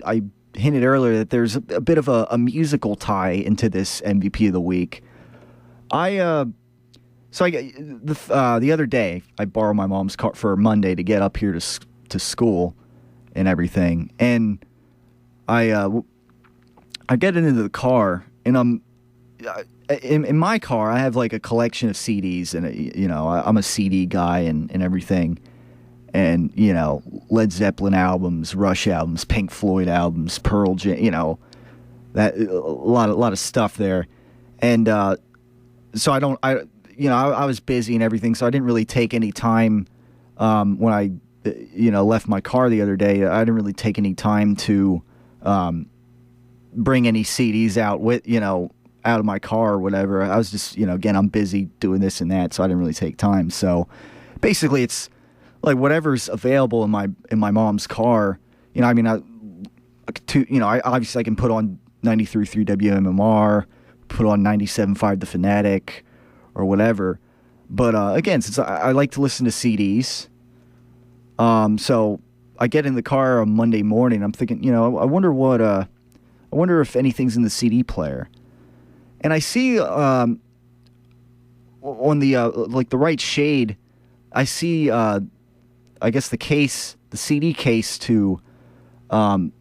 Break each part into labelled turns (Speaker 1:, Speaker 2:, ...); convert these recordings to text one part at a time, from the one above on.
Speaker 1: I hinted earlier that there's a bit of a musical tie into this MVP of the week. The other day I borrowed my mom's car for Monday to get up here to school and everything, and I get into the car, and I'm in my car. I have like a collection of CDs, and I'm a CD guy and everything, and Led Zeppelin albums, Rush albums, Pink Floyd albums, Pearl Jam, that a lot of stuff there, and so I was busy and everything, so I didn't really take any time when I left my car the other day. I didn't really take any time to bring any CDs out out of my car or whatever. I was just, again, I'm busy doing this and that, so I didn't really take time. So basically it's like whatever's available in my mom's car, obviously I can put on 93.3 WMMR, put on 97.5 The Fanatic or whatever. But again, since I like to listen to CDs, so I get in the car on Monday morning, I'm thinking, I wonder if anything's in the CD player. And I see on the like the right shade, I see I guess the CD case to Van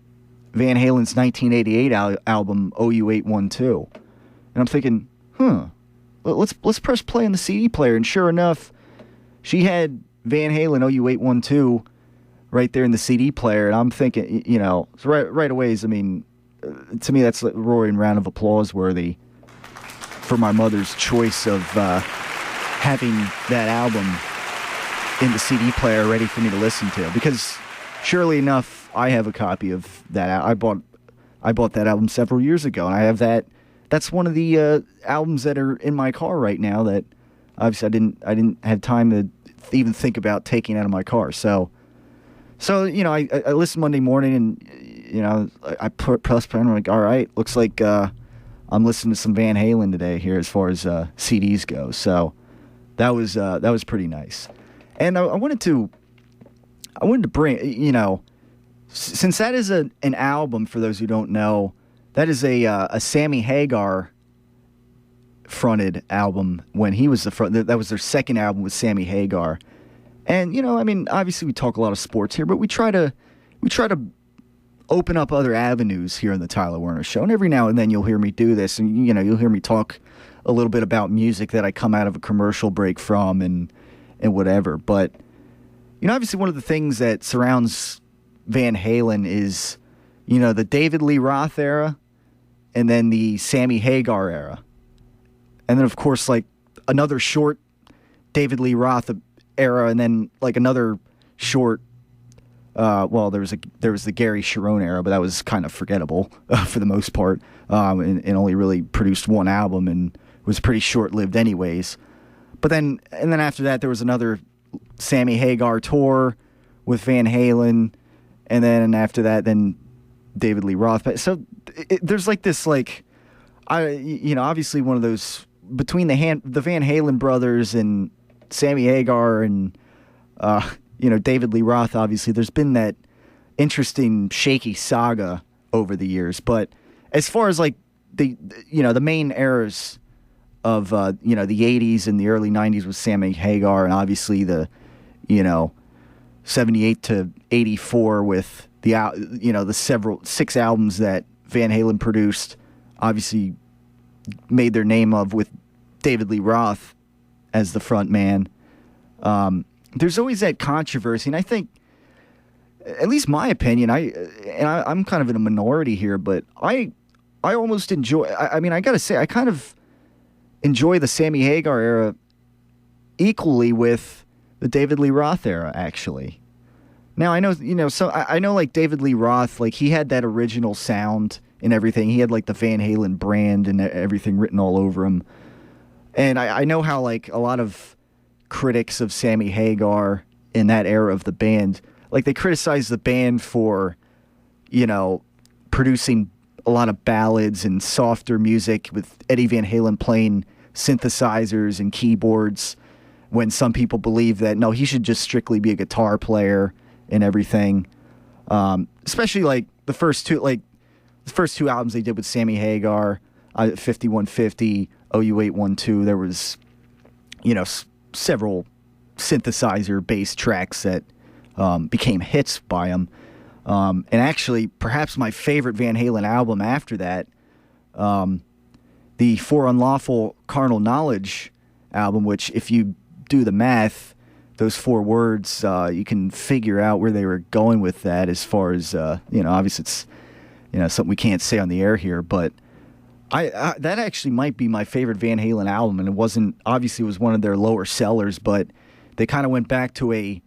Speaker 1: Halen's 1988 album OU812, and I'm thinking, let's press play on the CD player, and sure enough, she had Van Halen OU812 right there in the CD player, and I'm thinking, so right away, to me that's a roaring round of applause worthy for my mother's choice of having that album in the CD player ready for me to listen to, because surely enough, I have a copy of that. I bought that album several years ago, and I have that. That's one of the albums that are in my car right now that obviously I didn't have time to even think about taking out of my car. So I listened Monday morning, and I press play, and I'm like, all right, looks like I'm listening to some Van Halen today here as far as CDs go. So that was pretty nice. And I wanted to bring, since that is an album, for those who don't know, that is a Sammy Hagar fronted album when he was the front. That was their second album with Sammy Hagar. And obviously we talk a lot of sports here, but we try to open up other avenues here in the Tyler Werner Show. And every now and then you'll hear me do this, and you'll hear me talk a little bit about music that I come out of a commercial break from and whatever. But obviously one of the things that surrounds Van Halen is the David Lee Roth era, and then the Sammy Hagar era, and then of course like another short David Lee Roth era, and then like another short there was the Gary Sharon era, but that was kind of forgettable for the most part, and only really produced one album and was pretty short-lived anyways. But then after that, there was another Sammy Hagar tour with Van Halen, and then after that, then David Lee Roth. So there's like this, like, obviously one of those between the Van Halen brothers and Sammy Hagar and David Lee Roth. Obviously, there's been that interesting shaky saga over the years. But as far as like the main eras of the 80s and the early 90s with Sammy Hagar, and obviously the 78 to 84 with the 6 albums that Van Halen produced, obviously made their name of with David Lee Roth as the front man. There's always that controversy, and I think, at least my opinion, I'm kind of in a minority here, but I almost enjoy. I gotta say, I kind of enjoy the Sammy Hagar era equally with the David Lee Roth era, actually. Now I know, so I know like David Lee Roth, like he had that original sound and everything. He had like the Van Halen brand and everything written all over him. And I know how like a lot of critics of Sammy Hagar in that era of the band, like they criticized the band for, producing a lot of ballads and softer music with Eddie Van Halen playing synthesizers and keyboards, when some people believe that, no, he should just strictly be a guitar player and everything. Especially like the first two, albums they did with Sammy Hagar, 5150, OU812. There was, several synthesizer based tracks that became hits by him. And actually, perhaps my favorite Van Halen album after that, the For Unlawful Carnal Knowledge album, which if you do the math, those 4 words, you can figure out where they were going with that as far as, obviously it's, something we can't say on the air here, but I that actually might be my favorite Van Halen album, and it was one of their lower sellers, but they kind of went back to a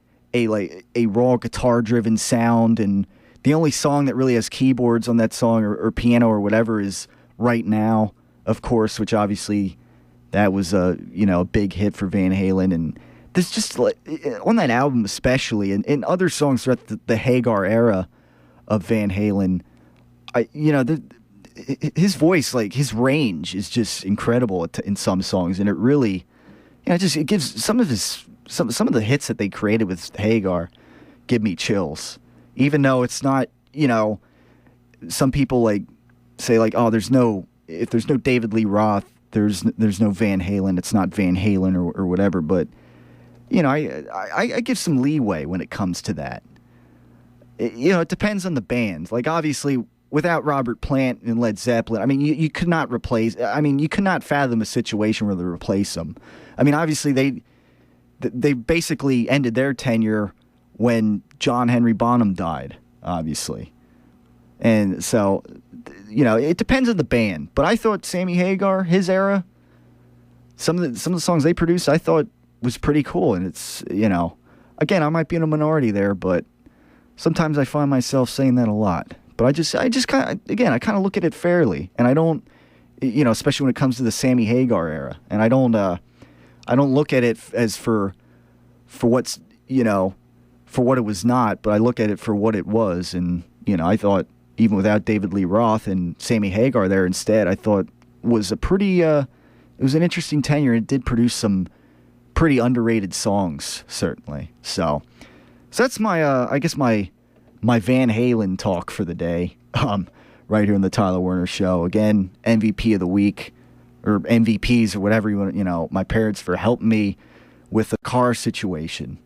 Speaker 1: raw guitar driven sound, and the only song that really has keyboards on that song or piano or whatever is Right Now, of course, which obviously that was a big hit for Van Halen. And there's just on that album especially, and in other songs throughout the Hagar era of Van Halen, his voice, his range is just incredible in some songs, and it really, it gives some of the hits that they created with Hagar give me chills, even though it's not, some people say oh, if there's no David Lee Roth, there's no Van Halen, it's not Van Halen or whatever, but I give some leeway when it comes to that. It depends on the band. Obviously, without Robert Plant and Led Zeppelin, you could not you could not fathom a situation where they replace them. Obviously they basically ended their tenure when John Henry Bonham died, obviously. And so, it depends on the band. But I thought Sammy Hagar, his era, some of the songs they produced, I thought was pretty cool. And it's, again, I might be in a minority there, but sometimes I find myself saying that a lot. But I just kind of look at it fairly, and I don't, especially when it comes to the Sammy Hagar era, and I don't look at it as for what's, for what it was not, but I look at it for what it was. And, I thought even without David Lee Roth and Sammy Hagar there instead, I thought was a pretty, it was an interesting tenure. It did produce some pretty underrated songs, certainly. So that's my, I guess my Van Halen talk for the day, right here on the Tyler Werner Show. Again, MVP of the week, or MVPs, or whatever you want, my parents for helping me with the car situation.